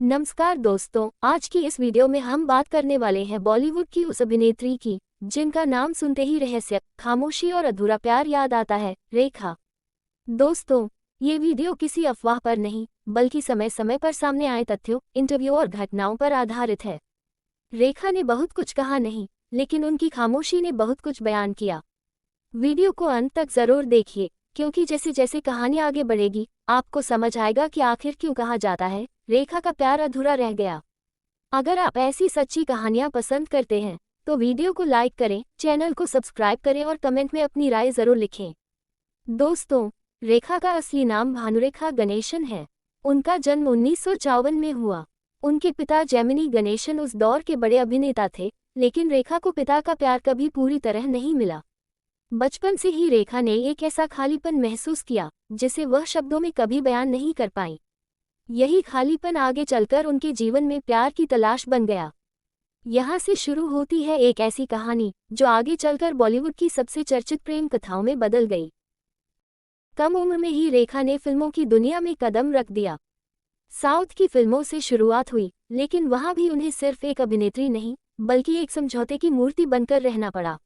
नमस्कार दोस्तों, आज की इस वीडियो में हम बात करने वाले हैं बॉलीवुड की उस अभिनेत्री की जिनका नाम सुनते ही रहस्य, खामोशी और अधूरा प्यार याद आता है, रेखा। दोस्तों, ये वीडियो किसी अफवाह पर नहीं बल्कि समय समय पर सामने आए तथ्यों, इंटरव्यू और घटनाओं पर आधारित है। रेखा ने बहुत कुछ कहा नहीं, लेकिन उनकी खामोशी ने बहुत कुछ बयान किया। वीडियो को अंत तक जरूर देखिए, क्योंकि जैसे जैसे कहानी आगे बढ़ेगी आपको समझ आएगा कि आखिर क्यों कहा जाता है रेखा का प्यार अधूरा रह गया। अगर आप ऐसी सच्ची कहानियां पसंद करते हैं तो वीडियो को लाइक करें, चैनल को सब्सक्राइब करें और कमेंट में अपनी राय जरूर लिखें। दोस्तों, रेखा का असली नाम भानुरेखा गणेशन है। उनका जन्म 1954 में हुआ। उनके पिता जेमिनी गणेशन उस दौर के बड़े अभिनेता थे, लेकिन रेखा को पिता का प्यार कभी पूरी तरह नहीं मिला। बचपन से ही रेखा ने एक ऐसा खालीपन महसूस किया जिसे वह शब्दों में कभी बयान नहीं कर पाई। यही खालीपन आगे चलकर उनके जीवन में प्यार की तलाश बन गया। यहाँ से शुरू होती है एक ऐसी कहानी जो आगे चलकर बॉलीवुड की सबसे चर्चित प्रेम कथाओं में बदल गई। कम उम्र में ही रेखा ने फिल्मों की दुनिया में कदम रख दिया। साउथ की फिल्मों से शुरुआत हुई, लेकिन वहाँ भी उन्हें सिर्फ एक अभिनेत्री नहीं बल्कि एक समझौते की मूर्ति बनकर रहना पड़ा।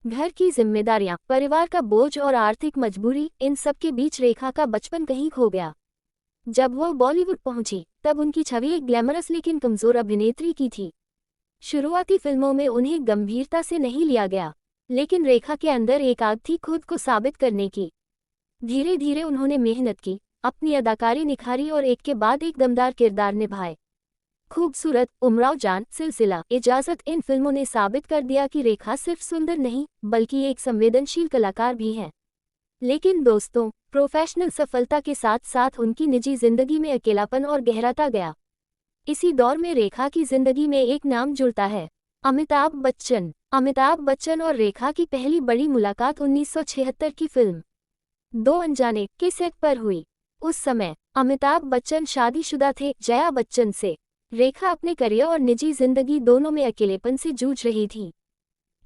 घर की जिम्मेदारियां, परिवार का बोझ और आर्थिक मजबूरी, इन सब के बीच रेखा का बचपन कहीं खो गया। जब वह बॉलीवुड पहुंची तब उनकी छवि एक ग्लैमरस लेकिन कमजोर अभिनेत्री की थी। शुरुआती फिल्मों में उन्हें गंभीरता से नहीं लिया गया, लेकिन रेखा के अंदर एक आग थी खुद को साबित करने की। धीरे धीरे उन्होंने मेहनत की, अपनी अदाकारी निखारी और एक के बाद एक दमदार किरदार निभाए। खूबसूरत, उमराव जान, सिलसिला, इजाजत, इन फिल्मों ने साबित कर दिया कि रेखा सिर्फ सुंदर नहीं बल्कि एक संवेदनशील कलाकार भी हैं। लेकिन दोस्तों, प्रोफेशनल सफलता के साथ साथ उनकी निजी जिंदगी में अकेलापन और गहराता गया। इसी दौर में रेखा की जिंदगी में एक नाम जुड़ता है, अमिताभ बच्चन। अमिताभ बच्चन और रेखा की पहली बड़ी मुलाकात 1976 की फिल्म दो अनजाने के सेट पर हुई। उस समय अमिताभ बच्चन शादीशुदा थे जया बच्चन से। रेखा अपने करियर और निजी जिंदगी दोनों में अकेलेपन से जूझ रही थी।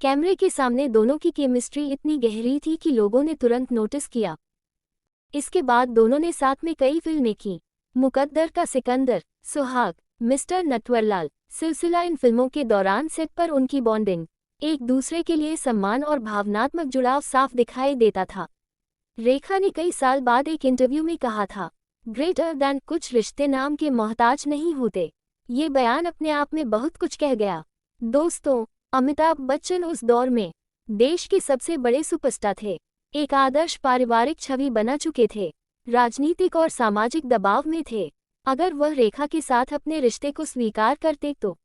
कैमरे के सामने दोनों की केमिस्ट्री इतनी गहरी थी कि लोगों ने तुरंत नोटिस किया। इसके बाद दोनों ने साथ में कई फिल्में की, मुकद्दर का सिकंदर, सुहाग, मिस्टर नटवरलाल, सिलसिला। इन फिल्मों के दौरान सेट पर उनकी बॉन्डिंग, एक दूसरे के लिए सम्मान और भावनात्मक जुड़ाव साफ दिखाई देता था। रेखा ने कई साल बाद एक इंटरव्यू में कहा था, ग्रेटर दैन कुछ रिश्ते नाम के मोहताज नहीं होते। ये बयान अपने आप में बहुत कुछ कह गया। दोस्तों, अमिताभ बच्चन उस दौर में देश के सबसे बड़े सुपरस्टार थे, एक आदर्श पारिवारिक छवि बना चुके थे, राजनीतिक और सामाजिक दबाव में थे। अगर वह रेखा के साथ अपने रिश्ते को स्वीकार करते तो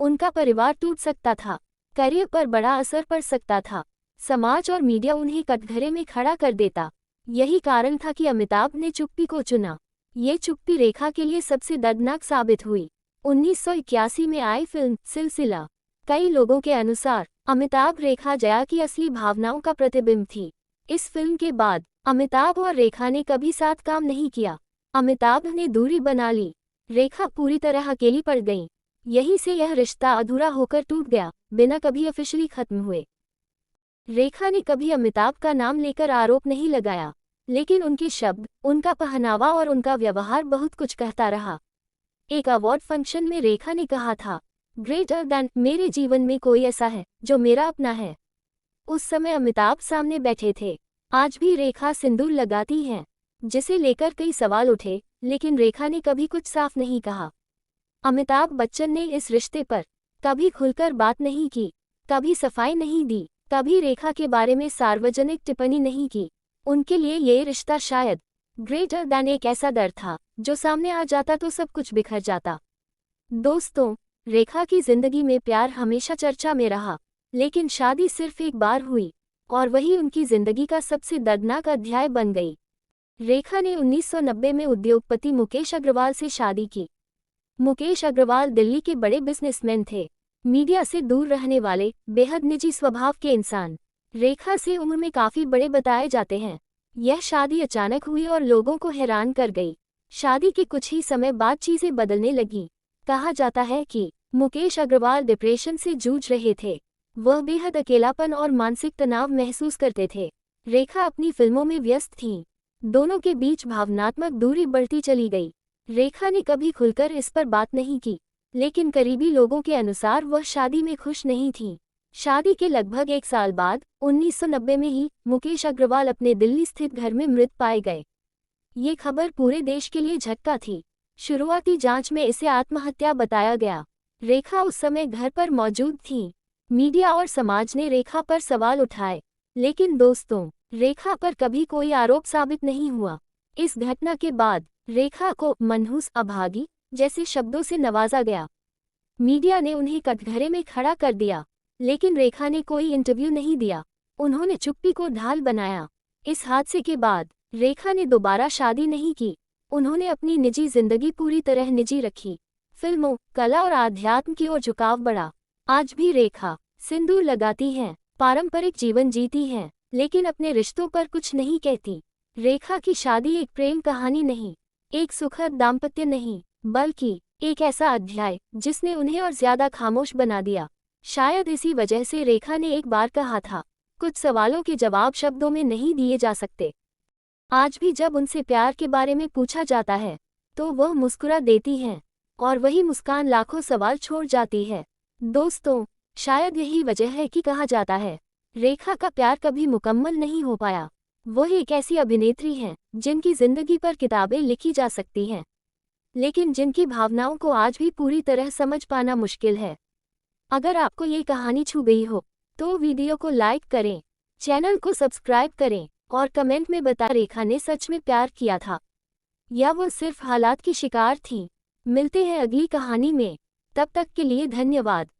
उनका परिवार टूट सकता था, करियर पर बड़ा असर पड़ सकता था, समाज और मीडिया उन्हें कटघरे में खड़ा कर देता। यही कारण था कि अमिताभ ने चुप्पी को चुना। ये चुप्पी रेखा के लिए सबसे दर्दनाक साबित हुई। 1981 में आई फिल्म सिलसिला, कई लोगों के अनुसार अमिताभ रेखा जया की असली भावनाओं का प्रतिबिंब थी। इस फिल्म के बाद अमिताभ और रेखा ने कभी साथ काम नहीं किया। अमिताभ ने दूरी बना ली, रेखा पूरी तरह अकेली पड़ गई। यहीं से यह रिश्ता अधूरा होकर टूट गया, बिना कभी ऑफिशियली खत्म हुए। रेखा ने कभी अमिताभ का नाम लेकर आरोप नहीं लगाया, लेकिन उनके शब्द, उनका पहनावा और उनका व्यवहार बहुत कुछ कहता रहा। एक अवार्ड फंक्शन में रेखा ने कहा था, ग्रेटर दैन, मेरे जीवन में कोई ऐसा है जो मेरा अपना है। उस समय अमिताभ सामने बैठे थे। आज भी रेखा सिंदूर लगाती हैं, जिसे लेकर कई सवाल उठे, लेकिन रेखा ने कभी कुछ साफ नहीं कहा। अमिताभ बच्चन ने इस रिश्ते पर कभी खुलकर बात नहीं की, कभी सफाई नहीं दी, कभी रेखा के बारे में सार्वजनिक टिप्पणी नहीं की। उनके लिए ये रिश्ता शायद ग्रेटर दैन एक ऐसा डर था जो सामने आ जाता तो सब कुछ बिखर जाता। दोस्तों, रेखा की जिंदगी में प्यार हमेशा चर्चा में रहा, लेकिन शादी सिर्फ एक बार हुई और वही उनकी जिंदगी का सबसे दर्दनाक अध्याय बन गई। रेखा ने 1990 में उद्योगपति मुकेश अग्रवाल से शादी की। मुकेश अग्रवाल दिल्ली के बड़े बिजनेसमैन थे, मीडिया से दूर रहने वाले, बेहद निजी स्वभाव के इंसान। रेखा से उम्र में काफी बड़े बताए जाते हैं। यह शादी अचानक हुई और लोगों को हैरान कर गई। शादी के कुछ ही समय बाद चीजें बदलने लगीं। कहा जाता है कि मुकेश अग्रवाल डिप्रेशन से जूझ रहे थे। वह बेहद अकेलापन और मानसिक तनाव महसूस करते थे। रेखा अपनी फिल्मों में व्यस्त थीं। दोनों के बीच भावनात्मक दूरी बढ़ती चली गई। रेखा ने कभी खुलकर इस पर बात नहीं की, लेकिन करीबी लोगों के अनुसार वह शादी में खुश नहीं थी। शादी के लगभग 1 साल बाद 1990 में ही मुकेश अग्रवाल अपने दिल्ली स्थित घर में मृत पाए गए। ये खबर पूरे देश के लिए झटका थी। शुरुआती जांच में इसे आत्महत्या बताया गया। रेखा उस समय घर पर मौजूद थी। मीडिया और समाज ने रेखा पर सवाल उठाए, लेकिन दोस्तों, रेखा पर कभी कोई आरोप साबित नहीं हुआ। इस घटना के बाद रेखा को मनहूस, अभागी जैसे शब्दों से नवाजा गया। मीडिया ने उन्हें कटघरे में खड़ा कर दिया, लेकिन रेखा ने कोई इंटरव्यू नहीं दिया। उन्होंने चुप्पी को ढाल बनाया। इस हादसे के बाद रेखा ने दोबारा शादी नहीं की। उन्होंने अपनी निजी जिंदगी पूरी तरह निजी रखी। फिल्मों, कला और आध्यात्म की ओर झुकाव बढ़ा। आज भी रेखा सिंदूर लगाती हैं, पारंपरिक जीवन जीती हैं, लेकिन अपने रिश्तों पर कुछ नहीं कहती। रेखा की शादी एक प्रेम कहानी नहीं, एक सुखद दाम्पत्य नहीं, बल्कि एक ऐसा अध्याय जिसने उन्हें और ज्यादा खामोश बना दिया। शायद इसी वजह से रेखा ने एक बार कहा था, कुछ सवालों के जवाब शब्दों में नहीं दिए जा सकते। आज भी जब उनसे प्यार के बारे में पूछा जाता है, तो वह मुस्कुरा देती हैं, और वही मुस्कान लाखों सवाल छोड़ जाती है। दोस्तों, शायद यही वजह है कि कहा जाता है, रेखा का प्यार कभी मुकम्मल नहीं हो पाया। वह एक ऐसी अभिनेत्री हैं जिनकी जिंदगी पर किताबें लिखी जा सकती हैं, लेकिन जिनकी भावनाओं को आज भी पूरी तरह समझ पाना मुश्किल है। अगर आपको ये कहानी छू गई हो, तो वीडियो को लाइक करें, चैनल को सब्सक्राइब करें और कमेंट में बताएं रेखा ने सच में प्यार किया था या वो सिर्फ हालात की शिकार थी। मिलते हैं अगली कहानी में, तब तक के लिए धन्यवाद।